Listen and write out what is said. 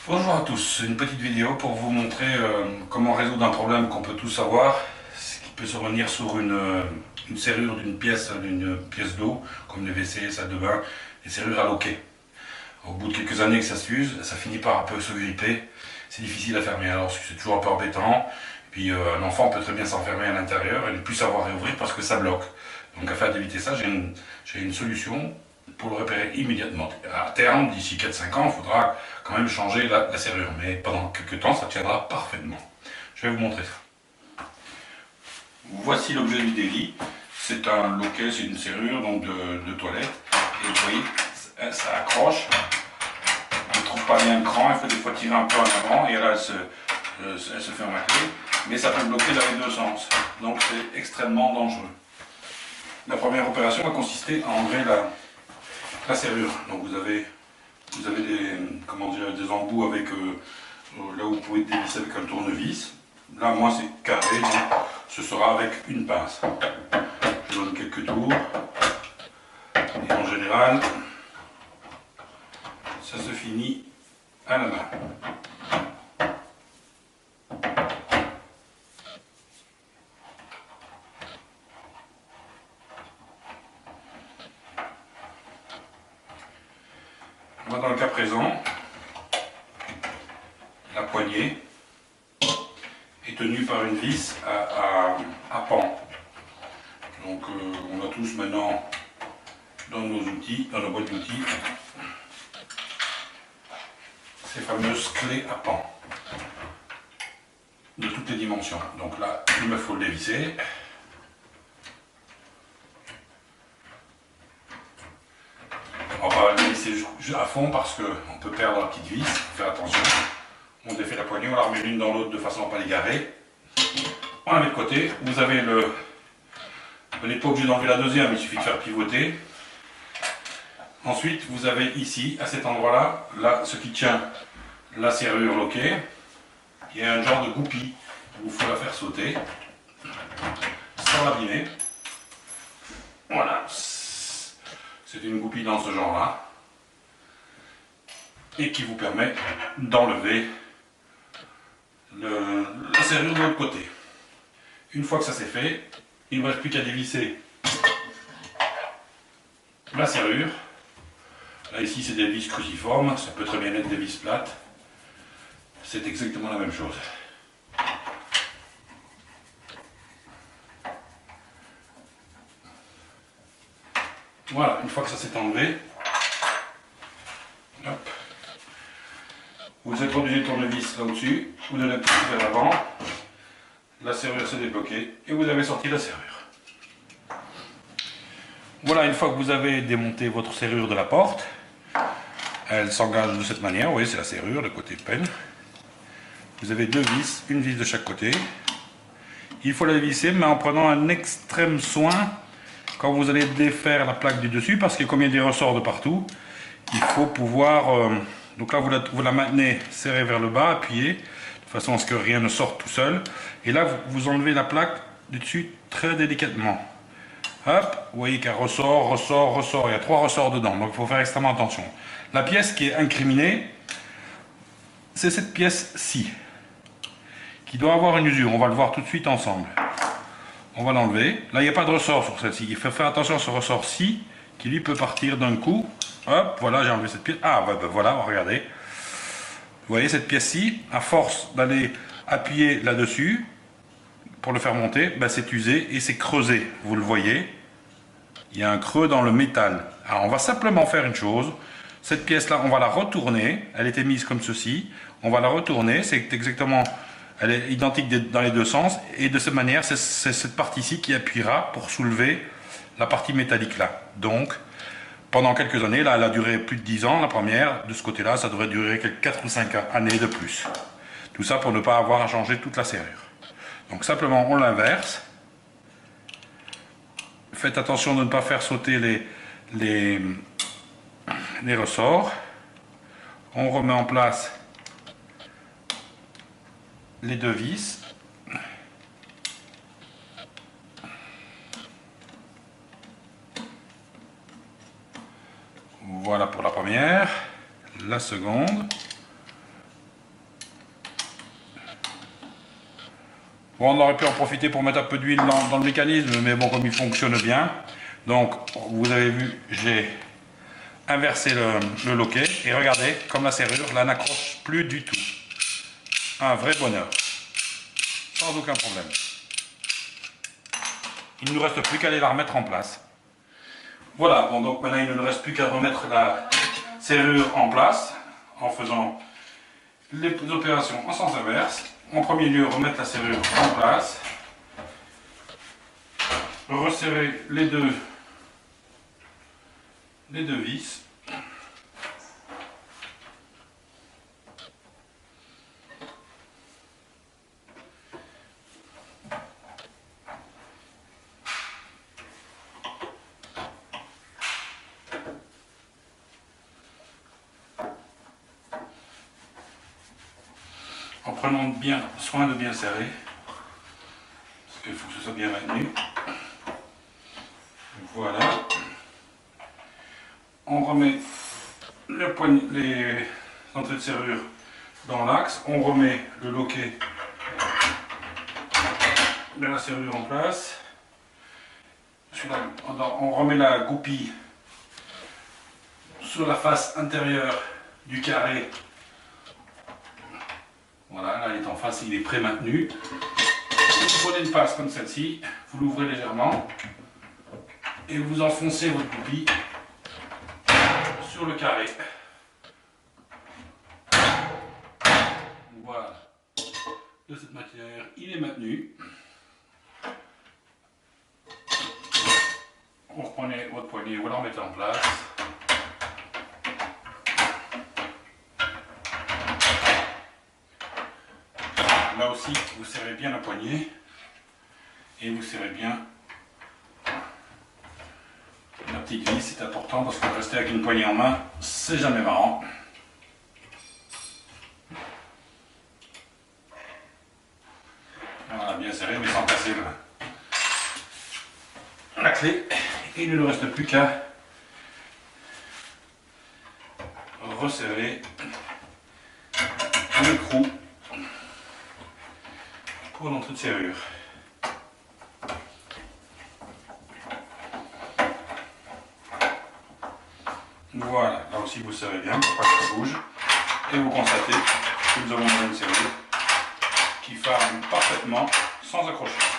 Bonjour à tous, une petite vidéo pour vous montrer comment résoudre un problème qu'on peut tous avoir, ce qui peut survenir sur une serrure d'une pièce d'eau, comme les WC, salle de bain, les serrures à loquet. Au bout de quelques années que ça s'use, ça finit par un peu se gripper, c'est difficile à fermer, alors c'est toujours un peu embêtant. Et puis un enfant peut très bien s'enfermer à l'intérieur et ne plus savoir réouvrir parce que ça bloque. Donc afin d'éviter ça, j'ai une solution pour le repérer immédiatement. À terme, d'ici 4-5 ans, il faudra quand même changer la serrure, mais pendant quelques temps, ça tiendra parfaitement. Je vais vous montrer ça. Voici l'objet du délit. C'est un loquet, c'est une serrure donc de toilette. Et vous voyez, ça accroche. On ne trouve pas bien le cran, il faut des fois tirer un peu en avant, et là elle se ferme à clé. Mais ça peut bloquer dans les deux sens. Donc c'est extrêmement dangereux. La première opération va consister à enlever la serrure. Donc vous avez des embouts avec là où vous pouvez dévisser avec un tournevis. Là, moi, c'est carré, donc ce sera avec une pince. Je donne quelques tours. Et en général, ça se finit à la main. Moi, dans le cas présent, la poignée est tenue par une vis à pan. Donc, on a tous maintenant dans nos outils, dans nos boîtes d'outils, ces fameuses clés à pan de toutes les dimensions. Donc là, il me faut le dévisser. On va le laisser à fond parce qu'on peut perdre la petite vis, faut faire attention. On défait la poignée, on la remet l'une dans l'autre de façon à ne pas les garer. On la met de côté. Vous avez vous n'êtes pas obligé d'enlever la deuxième, il suffit de faire pivoter. Ensuite, vous avez ici, à cet endroit-là, là, ce qui tient la serrure loquet. Il y a un genre de goupille. Il vous faut la faire sauter sans l'abîmer. Voilà. C'est une goupille dans ce genre-là. Et qui vous permet d'enlever la serrure de l'autre côté. Une fois que ça c'est fait, il ne me reste plus qu'à dévisser la serrure. Là ici c'est des vis cruciformes, ça peut très bien être des vis plates. C'est exactement la même chose. Voilà, une fois que ça s'est enlevé, hop, vous introduisez le tournevis là au-dessus, vous donnez un petit coup vers l'avant, la serrure s'est débloquée et vous avez sorti la serrure. Voilà, une fois que vous avez démonté votre serrure de la porte, elle s'engage de cette manière, vous voyez c'est la serrure, le côté peine. Vous avez deux vis, une vis de chaque côté. Il faut la dévisser mais en prenant un extrême soin quand vous allez défaire la plaque du dessus parce que comme il y a des ressorts de partout, il faut pouvoir... donc là vous la maintenez serrée vers le bas, appuyée, de façon à ce que rien ne sorte tout seul. Et là vous enlevez la plaque du dessus très délicatement. Hop, vous voyez qu'il y a ressort, ressort, ressort. Il y a 3 ressorts dedans, donc il faut faire extrêmement attention. La pièce qui est incriminée, c'est cette pièce-ci, qui doit avoir une usure. On va le voir tout de suite ensemble. On va l'enlever. Là, il n'y a pas de ressort sur celle-ci. Il faut faire attention à ce ressort-ci, qui lui peut partir d'un coup. Hop, voilà, j'ai enlevé cette pièce. Ah, ben voilà, regardez. Vous voyez cette pièce-ci, à force d'aller appuyer là-dessus, pour le faire monter, ben c'est usé et c'est creusé. Vous le voyez, il y a un creux dans le métal. Alors on va simplement faire une chose. Cette pièce-là, on va la retourner. Elle était mise comme ceci. On va la retourner. C'est exactement... Elle est identique dans les deux sens. Et de cette manière, c'est cette partie-ci qui appuiera pour soulever la partie métallique là. Donc, pendant quelques années, là, elle a duré plus de 10 ans, la première. De ce côté-là, ça devrait durer quelques 4 ou 5 années de plus. Tout ça pour ne pas avoir à changer toute la serrure. Donc simplement, on l'inverse. Faites attention de ne pas faire sauter les ressorts. On remet en place les deux vis. Voilà pour la première. La seconde. Bon, on aurait pu en profiter pour mettre un peu d'huile dans le mécanisme, mais bon, comme il fonctionne bien. Donc, vous avez vu, j'ai inversé le loquet. Et regardez, comme la serrure, là n'accroche plus du tout. Un vrai bonheur. Sans aucun problème. Il ne nous reste plus qu'à aller la remettre en place. Voilà, bon, donc maintenant il ne nous reste plus qu'à remettre la serrure en place en faisant les opérations en sens inverse. En premier lieu, remettre la serrure en place, resserrer les deux vis. En prenant bien soin de bien serrer, parce qu'il faut que ce soit bien maintenu. Voilà. On remet les entrées de serrure dans l'axe, on remet le loquet de la serrure en place, on remet la goupille sur la face intérieure du carré. Voilà, là il est en face, il est pré-maintenu. Vous prenez une passe comme celle-ci, vous l'ouvrez légèrement et vous enfoncez votre goupille sur le carré. Voilà. De cette manière, il est maintenu. Vous reprenez votre poignée, vous la remettez en place. Là aussi, vous serrez bien la poignée et vous serrez bien la petite vis. C'est important parce que rester avec une poignée en main, c'est jamais marrant. Voilà, bien serré mais sans casser la clé. Et il ne nous reste plus qu'à resserrer l'écrou pour l'entrée de serrure. Voilà, là aussi vous serrez bien pour pas que ça bouge. Et vous constatez que nous avons une serrure qui ferme parfaitement sans accrocher.